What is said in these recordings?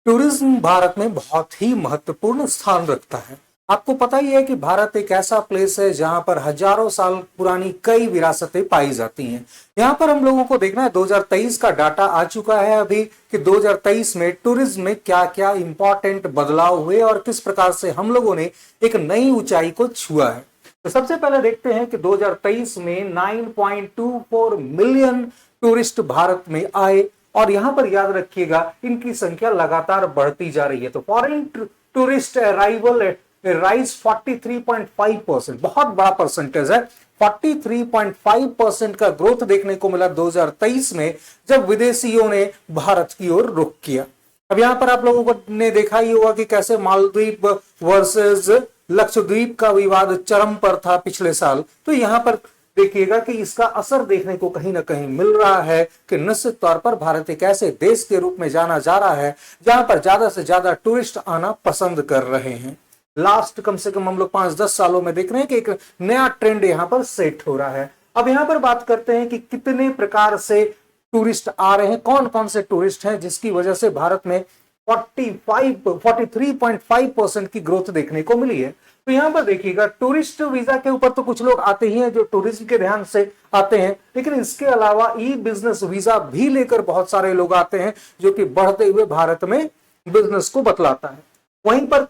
Tourism Bharat में बहुत ही महत्वपूर्ण स्थान रखता है। आपको पता ही है कि भारत एक ऐसा प्लेस है जहां पर हजारों साल पुरानी कई विरासतें पाई जाती हैं। यहां पर हम लोगों को देखना है 2023 का डाटा आ चुका है अभी कि 2023 में टूरिज्म में क्या क्या इंपॉर्टेंट बदलाव हुए और किस प्रकार से हम लोगों ने एक नई ऊंचाई को छुआ है। तो सबसे पहले देखते हैं कि 2023 में 9.24 मिलियन टूरिस्ट भारत में आए और यहां पर याद रखिएगा इनकी संख्या लगातार बढ़ती जा रही है। तो फॉरेन टूरिस्ट अराइवल राइज 43.5%, बहुत बड़ा परसेंटेज है। 43.5% का ग्रोथ देखने को मिला 2023 में जब विदेशियों ने भारत की ओर रुख किया। अब यहां पर आप लोगों को ने देखा ही होगा कि कैसे मालदीव वर्सेस लक्षद्वीप का विवाद चरम पर था पिछले साल। तो यहां पर देखिएगा कि इसका असर देखने को कहीं ना कहीं मिल रहा है कि निश्चित तौर पर भारत एक ऐसे देश के रूप में जाना जा रहा है जहां पर ज्यादा से ज्यादा टूरिस्ट आना पसंद कर रहे हैं। लास्ट कम से कम हम लोग 5-10 सालों में देख रहे हैं कि एक नया ट्रेंड यहां पर सेट हो रहा है। अब यहां पर बात करते हैं कि कितने प्रकार से टूरिस्ट आ रहे हैं, कौन कौन से टूरिस्ट हैं जिसकी वजह से भारत में 43.5% की ग्रोथ देखने को मिली है। तो यहां पर देखिएगा टूरिस्ट वीजा के ऊपर तो कुछ लोग आते ही हैं जो टूरिज्म के ध्यान से आते हैं, लेकिन इसके अलावा ई बिजनेस वीजा भी लेकर बहुत सारे लोग आते हैं जो कि बढ़ते हुए भारत में बिजनेस को बतलाता है। वहीं पर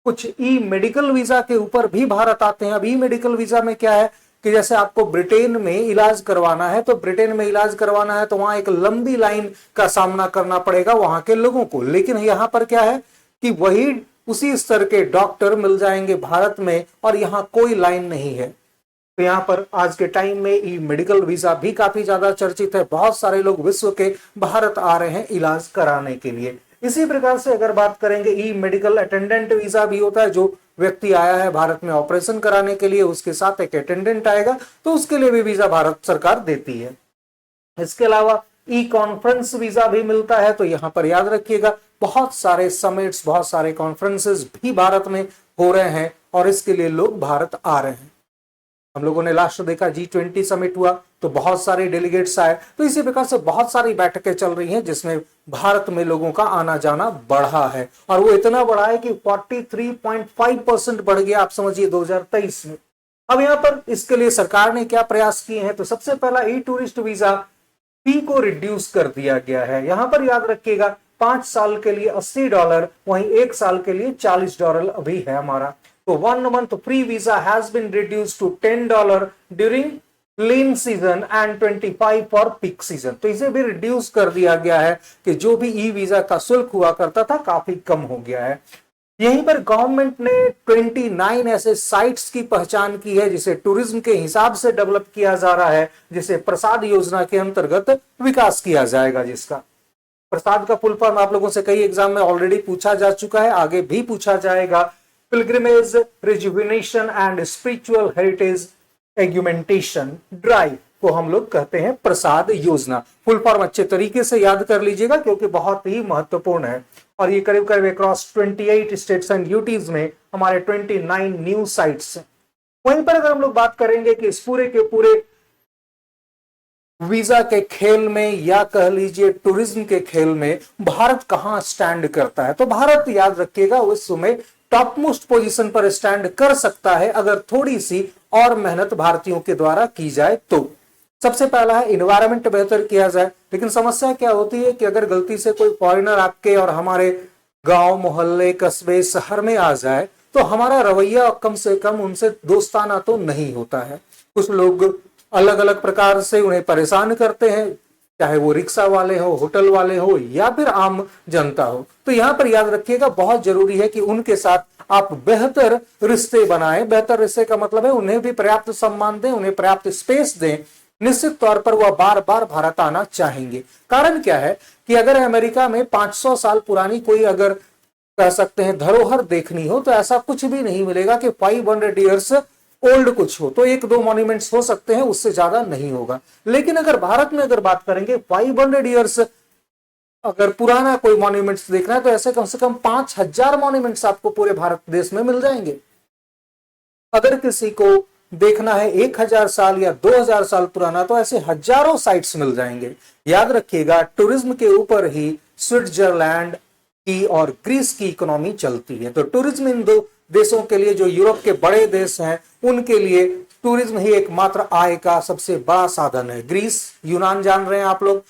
कुछ ई मेडिकल वीजा के ऊपर भी भारत आते हैं। अब ई मेडिकल वीजा में क्या है कि जैसे आपको ब्रिटेन में इलाज करवाना है, तो ब्रिटेन में इलाज करवाना है तो वहां एक लंबी लाइन का सामना करना पड़ेगा वहां के लोगों को, लेकिन यहां पर क्या है कि वही उसी स्तर के डॉक्टर मिल जाएंगे भारत में और यहां कोई लाइन नहीं है। तो यहां पर आज के टाइम में ई मेडिकल वीजा भी काफी ज्यादा चर्चित है। बहुत सारे लोग विश्व के भारत आ रहे हैं इलाज कराने के लिए। इसी प्रकार से अगर बात करेंगे ई मेडिकल अटेंडेंट वीजा भी होता है, जो व्यक्ति आया है भारत में ऑपरेशन कराने के लिए उसके साथ एक अटेंडेंट आएगा तो उसके लिए भी वीजा भारत सरकार देती है। इसके अलावा ई कॉन्फ्रेंस वीजा भी मिलता है। तो यहां पर याद रखिएगा बहुत सारे समिट्स, बहुत सारे कॉन्फ्रेंसेस भी भारत में हो रहे हैं और इसके लिए लोग भारत आ रहे हैं। हम लोगों ने लास्ट देखा G20 समिट हुआ तो बहुत सारे डेलीगेट्स आए। तो इसी प्रकार से बहुत सारी बैठकें चल रही हैं जिसमें भारत में लोगों का आना जाना बढ़ा है और वो इतना बढ़ा है कि 43.5% बढ़ गया, आप समझिए 2023 में। अब यहाँ पर इसके लिए सरकार ने क्या प्रयास किए हैं, तो सबसे पहला ई टूरिस्ट वीजा फी को रिड्यूस कर दिया गया है। यहां पर याद रखिएगा 5 साल के लिए $80, वहीं 1 साल के लिए $40 अभी है हमारा। तो 1 month free visa has been reduced to $10 during lean season and 25 for peak season। तो इसे भी रिड्यूस कर दिया गया है कि जो भी ई वीजा का शुल्क हुआ करता था काफी कम हो गया है। यहीं पर गवर्नमेंट ने 29 ऐसे साइट्स की पहचान की है जिसे टूरिज्म के हिसाब से डेवलप किया जा रहा है, जिसे प्रसाद योजना के अंतर्गत विकास किया जाएगा। जिसका प्रसाद का फुल फॉर्म आप लोगों से कई एग्जाम में ऑलरेडी पूछा जा चुका है, आगे भी पूछा जाएगा। Pilgrimage rejuvenation and spiritual heritage augmentation drive को हम लोग कहते हैं प्रसाद योजना। फुल फॉर्म अच्छे तरीके से याद कर लीजिएगा क्योंकि बहुत ही महत्वपूर्ण है और ये करीब करीब अक्रॉस 28 स्टेट्स एंड यूटीज में हमारे 29 न्यू साइट्स हैं। वहीं पर अगर हम लोग बात करेंगे कि इस पूरे के पूरे वीजा के खेल में या कह लीजिए टूरिज्म के खेल में भारत कहां स्टैंड करता है, तो भारत याद रखिएगा विश्व में टॉप मोस्ट पोजीशन पर स्टैंड कर सकता है अगर थोड़ी सी और मेहनत भारतीयों के द्वारा की जाए तो। सबसे पहला है इन्वायरमेंट बेहतर किया जाए, लेकिन समस्या क्या होती है कि अगर गलती से कोई फॉरेनर आपके और हमारे गांव मोहल्ले कस्बे शहर में आ जाए तो हमारा रवैया कम से कम उनसे दोस्ताना तो नहीं होता है। कुछ लोग अलग अलग प्रकार से उन्हें परेशान करते हैं, चाहे वो रिक्शा वाले हो, होटल वाले हो या फिर आम जनता हो। तो यहां पर याद रखिएगा बहुत जरूरी है कि उनके साथ आप बेहतर रिश्ते बनाएं। बेहतर रिश्ते का मतलब है उन्हें भी पर्याप्त सम्मान दें, उन्हें पर्याप्त स्पेस दें। निश्चित तौर पर वह बार बार भारत आना चाहेंगे। कारण क्या है कि अगर अमेरिका में 500 साल पुरानी कोई अगर कह सकते हैं धरोहर देखनी हो तो ऐसा कुछ भी नहीं मिलेगा कि 500 ईयर्स ओल्ड कुछ हो। तो 1-2 मॉन्यूमेंट्स हो सकते हैं, उससे ज्यादा नहीं होगा। लेकिन अगर भारत में अगर बात करेंगे 500 ईयर्स अगर पुराना कोई मॉन्यूमेंट्स देखना है तो ऐसे कम से कम 5000 मॉन्यूमेंट्स आपको पूरे भारत देश में मिल जाएंगे। अगर किसी को देखना है 1000 साल या 2000 साल पुराना तो ऐसे हजारों साइट्स मिल जाएंगे। याद रखिएगा टूरिज्म के ऊपर ही स्विट्जरलैंड, की और ग्रीस की इकोनॉमी चलती है। तो टूरिज्म इन दो देशों के लिए, जो यूरोप के बड़े देश हैं, उनके लिए टूरिज्म ही एकमात्र आय का सबसे बड़ा साधन है। ग्रीस, यूनान जान रहे हैं आप लोग।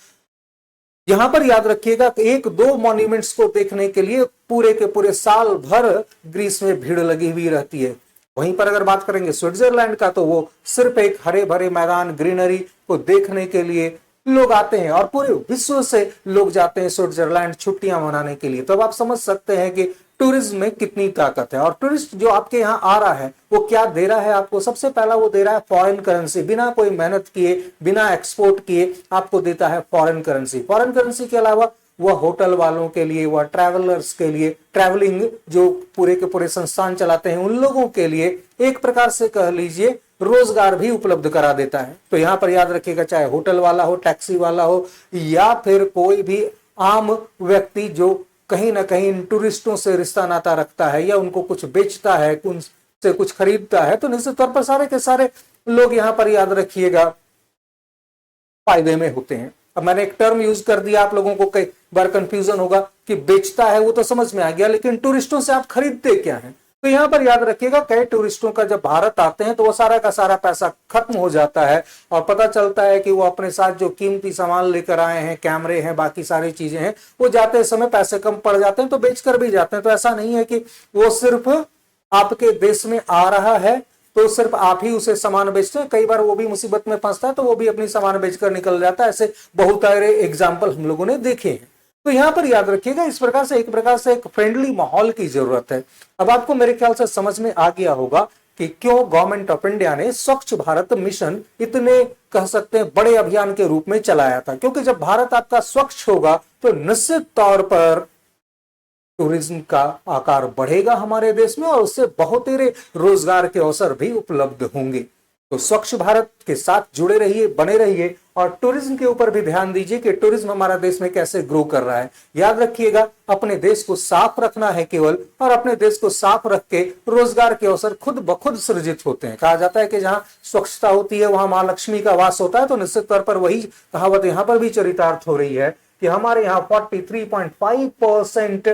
यहां पर याद रखिएगा कि एक दो मॉन्यूमेंट्स को देखने के लिए पूरे के पूरे साल भर ग्रीस में भीड़ लगी हुई रहती है। वहीं पर अगर बात करेंगे स्विट्जरलैंड का, तो वो सिर्फ एक हरे भरे मैदान, ग्रीनरी को देखने के लिए लोग आते हैं और पूरे विश्व से लोग जाते हैं स्विट्जरलैंड छुट्टियां मनाने के लिए। तो अब आप समझ सकते हैं कि टूरिज्म में कितनी ताकत है। और टूरिस्ट जो आपके यहाँ आ रहा है वो क्या दे रहा है आपको? सबसे पहला वो दे रहा है फॉरेन करेंसी। बिना कोई मेहनत किए, बिना एक्सपोर्ट किए आपको देता है फॉरेन करेंसी। फॉरेन करेंसी के अलावा वह होटल वालों के लिए, वह ट्रैवलर्स के लिए, ट्रैवलिंग जो पूरे के पूरे संस्थान चलाते हैं उन लोगों के लिए एक प्रकार से कह लीजिए रोजगार भी उपलब्ध करा देता है। तो यहां पर याद रखिएगा, चाहे होटल वाला हो, टैक्सी वाला हो, या फिर कोई भी आम व्यक्ति जो कहीं ना कहीं इन टूरिस्टों से रिश्ता नाता रखता है या उनको कुछ बेचता है, उनसे कुछ खरीदता है, तो निश्चित तौर पर सारे के सारे लोग यहां पर याद रखिएगा फायदे में होते हैं। अब मैंने एक टर्म यूज कर दिया, आप लोगों को कई बार कंफ्यूजन होगा कि बेचता है, वो तो समझ में आ गया, लेकिन टूरिस्टों से आप खरीदते क्या है? तो यहां पर याद रखिएगा, कई टूरिस्टों का जब भारत आते हैं तो वो सारा का सारा पैसा खत्म हो जाता है और पता चलता है कि वो अपने साथ जो कीमती सामान लेकर आए हैं, कैमरे हैं, बाकी सारी चीजें हैं, वो जाते समय पैसे कम पड़ जाते हैं तो बेचकर भी जाते हैं। तो ऐसा नहीं है कि वो सिर्फ आपके देश में आ रहा है तो सिर्फ आप ही उसे सामान बेचते हैं। कई बार वो भी मुसीबत में फंसता है तो वो भी अपनी सामान बेचकर निकल जाता है। ऐसे बहुत सारे एग्जाम्पल हम लोगों ने देखे हैं। तो यहां पर याद रखिएगा, इस प्रकार से एक फ्रेंडली माहौल की जरूरत है। अब आपको मेरे ख्याल से समझ में आ गया होगा कि क्यों गवर्नमेंट ऑफ इंडिया ने स्वच्छ भारत मिशन इतने कह सकते हैं बड़े अभियान के रूप में चलाया था। क्योंकि जब भारत आपका स्वच्छ होगा तो निश्चित तौर पर टूरिज्म का आकार बढ़ेगा हमारे देश में और उससे बहुत ही रोजगार के अवसर भी उपलब्ध होंगे। तो स्वच्छ भारत के साथ जुड़े रहिए, बने रहिए और टूरिज्म के ऊपर भी ध्यान दीजिए कि टूरिज्म हमारा देश में कैसे ग्रो कर रहा है। याद रखिएगा, अपने देश को साफ रखना है केवल, और अपने देश को साफ रख के रोजगार के अवसर खुद ब खुद सृजित होते हैं। कहा जाता है कि जहां स्वच्छता होती है वहां मां लक्ष्मी का वास होता है। तो निश्चित तौर पर वही कहावत यहां पर भी चरितार्थ हो रही है कि हमारे यहाँ 43.5%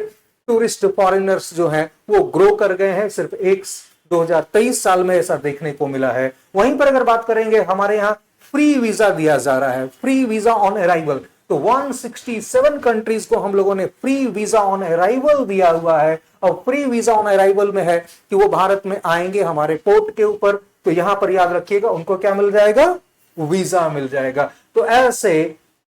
टूरिस्ट फॉरेनर्स जो हैं वो ग्रो कर गए हैं सिर्फ 2023 साल में, ऐसा देखने को मिला है। वहीं पर अगर बात करेंगे, हमारे यहाँ फ्री वीजा दिया जा रहा है, फ्री वीजा ऑन अराइवल। तो 167 कंट्रीज को हम लोगों ने फ्री वीजा ऑन अराइवल दिया हुआ है। और फ्री वीजा ऑन अराइवल में है कि वो भारत में आएंगे हमारे पोर्ट के ऊपर, तो यहां पर याद रखिएगा उनको क्या मिल जाएगा? वीजा मिल जाएगा। तो ऐसे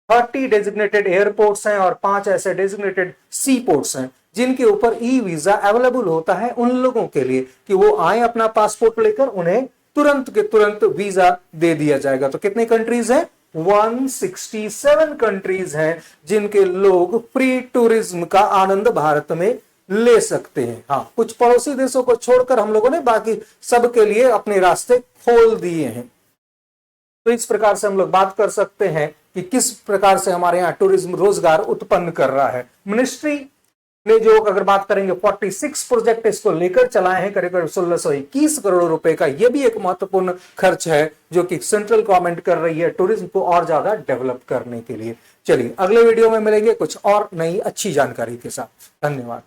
30 डेजिग्नेटेड एयरपोर्ट्स हैं और 5 ऐसे डेजिग्नेटेड सी पोर्ट्स हैं जिनके ऊपर ई वीजा अवेलेबल होता है उन लोगों के लिए कि वो आए अपना पासपोर्ट लेकर, उन्हें तुरंत के तुरंत वीजा दे दिया जाएगा। तो कितने कंट्रीज हैं? 167 कंट्रीज हैं जिनके लोग फ्री टूरिज्म का आनंद भारत में ले सकते हैं। हाँ, कुछ पड़ोसी देशों को छोड़कर हम लोगों ने बाकी सबके लिए अपने रास्ते खोल दिए हैं। तो इस प्रकार से हम लोग बात कर सकते हैं कि किस प्रकार से हमारे यहाँ टूरिज्म रोजगार उत्पन्न कर रहा है। मिनिस्ट्री ने जो अगर बात करेंगे 46 प्रोजेक्ट इसको लेकर चलाए हैं, करीब 1621 करोड़ रुपए का। यह भी एक महत्वपूर्ण खर्च है जो कि सेंट्रल गवर्नमेंट कर रही है टूरिज्म को और ज्यादा डेवलप करने के लिए। चलिए अगले वीडियो में मिलेंगे कुछ और नई अच्छी जानकारी के साथ। धन्यवाद।